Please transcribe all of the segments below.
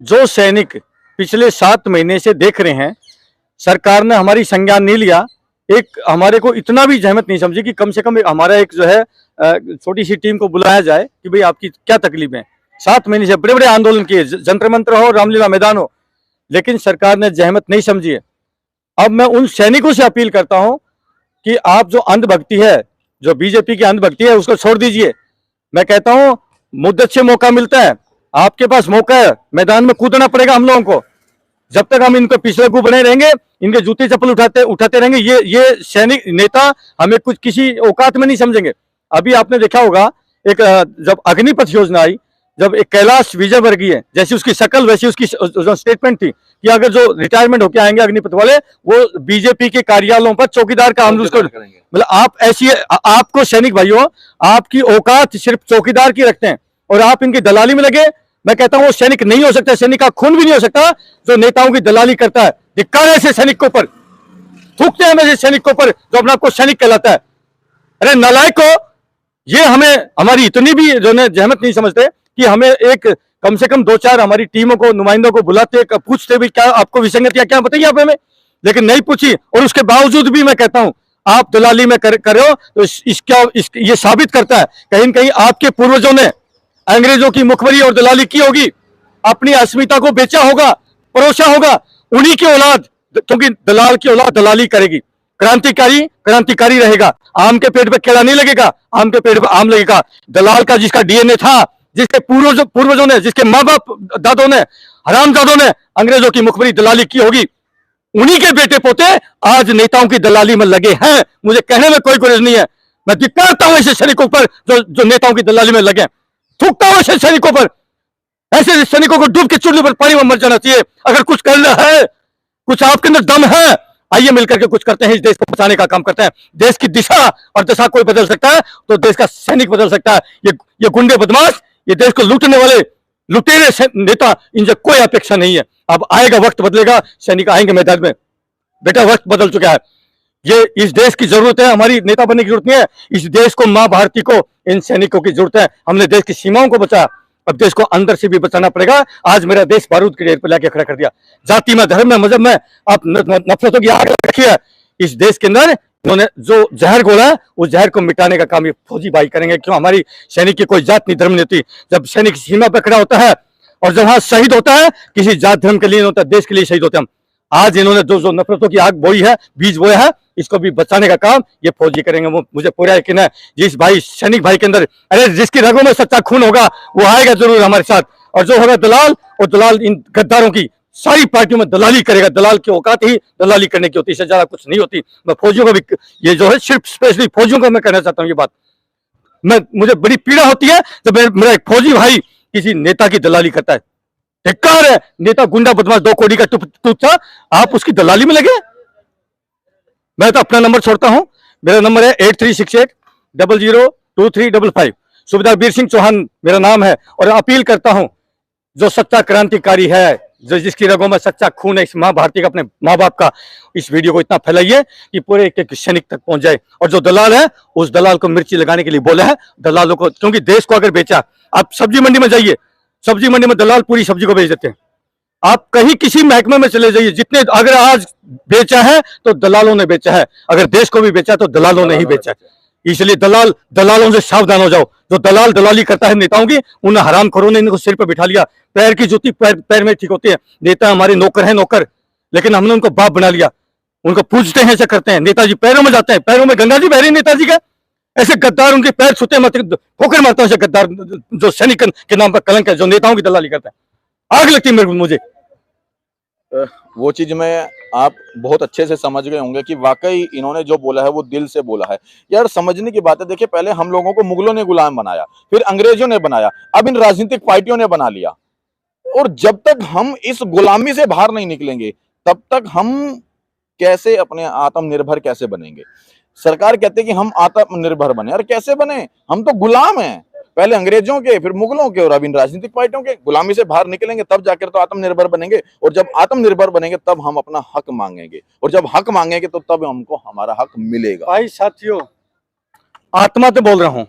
जो सैनिक पिछले 7 महीने से देख रहे हैं, सरकार ने हमारी संज्ञान नहीं लिया, एक हमारे को इतना भी जहमत नहीं समझी कि कम से कम हमारा एक जो है छोटी सी टीम को बुलाया जाए कि भाई आपकी क्या तकलीफ है। 7 महीने से बड़े बड़े आंदोलन किए, जंतर मंत्र हो, रामलीला मैदान हो, लेकिन सरकार ने जहमत नहीं समझी है। अब मैं उन सैनिकों से अपील करता हूं कि आप जो अंधभक्ति है, जो बीजेपी की अंधभक्ति है, उसको छोड़ दीजिए। मैं कहता हूं मुद्दत से मौका मिलता है, आपके पास मौका है, मैदान में कूदना पड़ेगा हम लोगों को। जब तक हम इनको पिछले को बने रहेंगे, इनके जूते चप्पल उठाते रहेंगे, ये सैनिक नेता हमें कुछ किसी औकात में नहीं समझेंगे। अभी आपने देखा होगा एक जब अग्निपथ योजना आई, जब एक कैलाश विजयवर्गीय जैसी उसकी शक्ल वैसी उसकी जो स्टेटमेंट थी कि अगर जो रिटायरमेंट होकर आएंगे अग्निपथ वाले, वो बीजेपी के कार्यालयों पर चौकीदार का हम उसको मतलब आप ऐसी आपको सैनिक भाइयों, आपकी औकात सिर्फ चौकीदार की रखते हैं और आप इनकी दलाली में लगे। मैं कहता हूं वो सैनिक नहीं हो सकता, सैनिक का खून भी नहीं हो सकता जो नेताओं की दलाली करता है। धिक्कार है ऐसे सैनिक के ऊपर, थूकते हैं ऐसे सैनिक के ऊपर जो अपने आपको सैनिक कहलाता है। अरे नालायक को, ये हमें हमारी इतनी भी जो है जहमत नहीं समझते कि हमें एक कम से कम 2-4 हमारी टीमों को, नुमाइंदों को बुलाते, पूछते भी क्या आपको विसंगतियां क्या बताइए आप हमें, लेकिन नहीं पूछी। और उसके बावजूद भी मैं कहता हूं आप दलाली में कर रहे हो, तो ये साबित करता है कहीं न कहीं आपके पूर्वजों ने अंग्रेजों की मुखबरी और दलाली की होगी, अपनी अस्मिता को बेचा होगा, परोसा होगा। उन्हीं की औलाद, क्योंकि दलाल की औलाद दलाली करेगी, क्रांतिकारी क्रांतिकारी रहेगा। आम के पेट पे केला नहीं लगेगा, आम के पेट पे आम लगेगा। दलाल का जिसका डीएनए था, जिसके पूर्वजों ने, जिसके माँ बाप दादों ने, हरामजादों ने अंग्रेजों की मुखबरी दलाली की होगी, उन्हीं के बेटे पोते आज नेताओं की दलाली में लगे हैं। मुझे कहने में कोई गुरेज नहीं है। मैं धिक्कारता हूं ऐसे सैनिकों पर जो नेताओं की दलाली में लगे, थूकता हूं ऐसे सैनिकों पर। ऐसे सैनिकों को डूब के चूल्हे पर पानी में मर जाना चाहिए। अगर कुछ करना है, कुछ आपके अंदर दम है, आइए मिलकर के कुछ करते हैं, इस देश को बचाने का काम करते हैं। देश की दिशा और दशा कोई बदल सकता है तो देश का सैनिक बदल सकता है। ये गुंडे बदमाश, ये देश को लूटने वाले लुटेरे नेता, इनसे कोई अपेक्षा नहीं है। अब आएगा वक्त, बदलेगा, सैनिक आएंगे मैदान में। बेटा वक्त बदल चुका है, ये इस देश की जरूरत है, हमारी नेता बनने की जरूरत नहीं है। इस देश को, मां भारती को, इन सैनिकों की जरूरत है। हमने देश की सीमाओं को बचाया, अब देश को अंदर से भी बचाना पड़ेगा। आज मेरा देश बारूद के ढेर पर लाके खड़ा कर दिया। जाति में, धर्म में, मजहब में आप नफरतों की आग रखी है। इस देश के अंदर उन्होंने जो जहर घोला है, उस जहर को मिटाने का काम ये फौजी भाई करेंगे। क्यों? हमारी सैनिक की कोई जात नहीं, धर्म नहीं होती। जब सैनिक सीमा पर खड़ा होता है और जब वहां शहीद होता है, किसी जात धर्म के लिए होता है, देश के लिए शहीद होते हैं। आज इन्होंने जो नफरतों की आग बोई है, बीज बोया है, इसको भी बचाने का काम ये फौजी करेंगे। वो मुझे पूरा यकीन है, जिस भाई सैनिक भाई के अंदर, अरे जिसकी रगों में सच्चा खून होगा वो आएगा जरूर हमारे साथ। और जो होगा दलाल, और दलाल इन गद्दारों की सारी पार्टियों में दलाली करेगा। दलाल की औकात ही दलाली करने की होती है, इससे ज्यादा कुछ नहीं होती। मैं फौजियों को भी, ये जो है सिर्फ स्पेशली फौजियों को मैं कहना चाहता हूँ ये बात। मुझे बड़ी पीड़ा होती है जब मेरा एक फौजी भाई किसी नेता की दलाली करता है। धिक्कार है, नेता गुंडा बदमाश 2 कौड़ी का टूट था, आप उसकी दलाली में लगे। मैं तो अपना नंबर छोड़ता हूं, मेरा नंबर है 8368002355। सुबेदार वीर सिंह चौहान मेरा नाम है। और अपील करता हूं, जो सच्चा क्रांतिकारी है, जो जिसकी रगों में सच्चा खून है, इस मां भारती का, अपने माँ बाप का, इस वीडियो को इतना फैलाइए कि पूरे एक सैनिक तक पहुंच जाए। और जो दलाल है, उस दलाल को मिर्ची लगाने के लिए बोला है। दलालों को, क्योंकि देश को अगर बेचा, आप सब्जी मंडी में जाइए, सब्जी मंडी में दलाल पूरी सब्जी को बेच देते हैं। आप कहीं किसी महकमे में चले जाइए, जितने अगर आज बेचा है तो दलालों ने बेचा है, अगर देश को भी बेचा तो दलालों ने ही बेचा है। इसलिए दलालों से सावधान हो जाओ। जो दलाल दलाली करता है नेताओं की, उन हरामखोरों ने इनको सिर पर बिठा लिया। पैर की जूती पैर में ठीक होती है। नेता हमारे नौकर हैं, नौकर, लेकिन हमने उनको बाप बना लिया। उनको पूजते हैं, ऐसे करते हैं। नेताजी पैरों में जाते हैं, पैरों में गंगा जी बह रही नेताजी का। ऐसे गद्दार उनके पैर छूते मत, ठोकर मारता हूं। ऐसे गद्दार जो सैनिक के नाम पर कलंक है, जो नेताओं की दलाली करता है, आग लगती है मुझे। वो चीज में आप बहुत अच्छे से समझ गए होंगे कि वाकई इन्होंने जो बोला है वो दिल से बोला है। यार समझने की बात है, देखिए पहले हम लोगों को मुगलों ने गुलाम बनाया, फिर अंग्रेजों ने बनाया, अब इन राजनीतिक पार्टियों ने बना लिया। और जब तक हम इस गुलामी से बाहर नहीं निकलेंगे, तब तक हम कैसे अपने आत्मनिर्भर कैसे बनेंगे। सरकार कहते हैं कि हम आत्मनिर्भर बने, और कैसे बने? हम तो गुलाम हैं, पहले अंग्रेजों के, फिर मुगलों के, और अब इन राजनीतिक पार्टियों के। गुलामी से बाहर निकलेंगे तब जाकर तो आत्मनिर्भर बनेंगे। और जब आत्मनिर्भर बनेंगे तब हम अपना हक मांगेंगे, और जब हक मांगेंगे तो तब हमको हमारा हक मिलेगा। भाई साथियों, आत्मा तो बोल रहा हूं,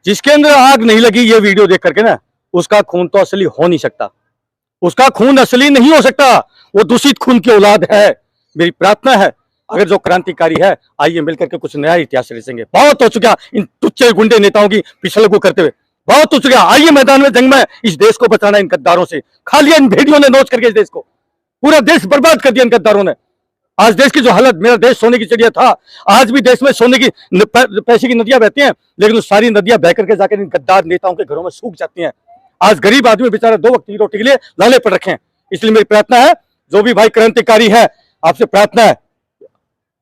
जिसके अंदर आग नहीं लगी ये वीडियो देख करके ना, उसका खून तो असली हो नहीं सकता। उसका खून असली नहीं हो सकता, वो दूषित खून की औलाद है। मेरी प्रार्थना है, अगर जो क्रांतिकारी है, आइए मिलकर के कुछ नया इतिहास रचेंगे। बहुत हो चुका इन टुच्चे गुंडे नेताओं की पिछले को करते हुए, बहुत हो चुका। आइए मैदान में जंग में इस देश को बचाना इन गद्दारों से। खा लिया इन भेड़ियों ने नोच करके इस देश को, पूरा देश बर्बाद कर दिया इन गद्दारों ने। आज देश की जो हालत, मेरा देश सोने की चिड़िया था, आज भी देश में सोने की पैसे की नदियां बहती हैं, लेकिन वो सारी नदियां बह करके जाकर इन गद्दार नेताओं के घरों में सूख जाती हैं। आज गरीब आदमी बेचारा 2 वक्त की रोटी के लिए लाले पर रखे हैं। इसलिए मेरी प्रार्थना है, जो भी भाई क्रांतिकारी है, आपसे प्रार्थना है,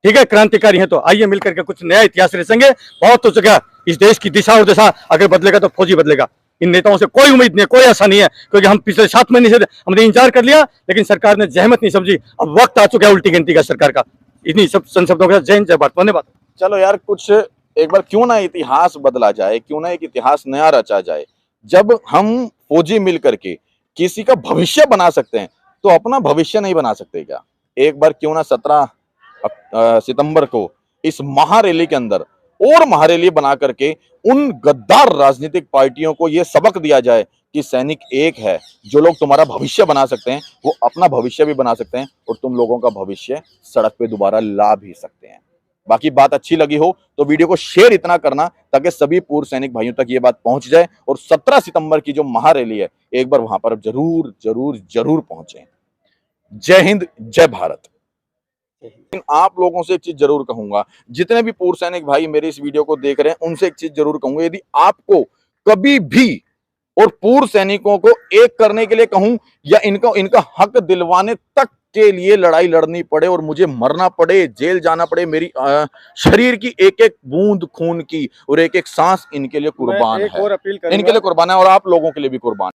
ठीक है, क्रांतिकारी है तो आइए मिलकर के कुछ नया इतिहास रचेंगे। बहुत हो चुका, इस देश की दिशा और दिशा अगर बदलेगा तो फौजी बदलेगा। इन नेताओं से कोई उम्मीद नहीं, कोई आशा नहीं है, क्योंकि हम पिछले 7 महीने से हमने इंतजार कर लिया, लेकिन सरकार ने जहमत नहीं समझी। अब वक्त आ चुका है उल्टी गिनती का सरकार का। इन्हीं सब शब्दों के साथ जय हिंद, जय भारत, धन्यवाद। चलो यार, कुछ एक बार क्यों ना इतिहास बदला जाए, क्यों ना एक इतिहास नया रचा जाए। जब हम फौजी मिल करके किसी का भविष्य बना सकते हैं, तो अपना भविष्य नहीं बना सकते क्या? एक बार क्यों ना 17 सितंबर को इस महारैली के अंदर और महारैली बना करके उन गद्दार राजनीतिक पार्टियों को यह सबक दिया जाए कि सैनिक एक है, जो लोग तुम्हारा भविष्य बना सकते हैं वो अपना भविष्य भी बना सकते हैं, और तुम लोगों का भविष्य सड़क पे दोबारा ला भी सकते हैं। बाकी बात अच्छी लगी हो तो वीडियो को शेयर इतना करना ताकि सभी पूर्व सैनिक भाइयों तक ये बात पहुंच जाए, और 17 सितंबर की जो महारैली है, एक बार वहां पर जरूर जरूर जरूर पहुंचे। जय हिंद, जय भारत। लेकिन आप लोगों से एक चीज जरूर कहूंगा, जितने भी पूर्व सैनिक भाई मेरे इस वीडियो को देख रहे हैं, उनसे एक चीज जरूर कहूंगा, यदि आपको कभी भी और पूर्व सैनिकों को एक करने के लिए कहूं, या इनका हक दिलवाने तक के लिए लड़ाई लड़नी पड़े और मुझे मरना पड़े, जेल जाना पड़े, मेरी शरीर की एक एक बूंद खून की और एक एक सांस इनके लिए कुर्बान है, इनके लिए कुर्बान है, और आप लोगों के लिए भी कुर्बान है।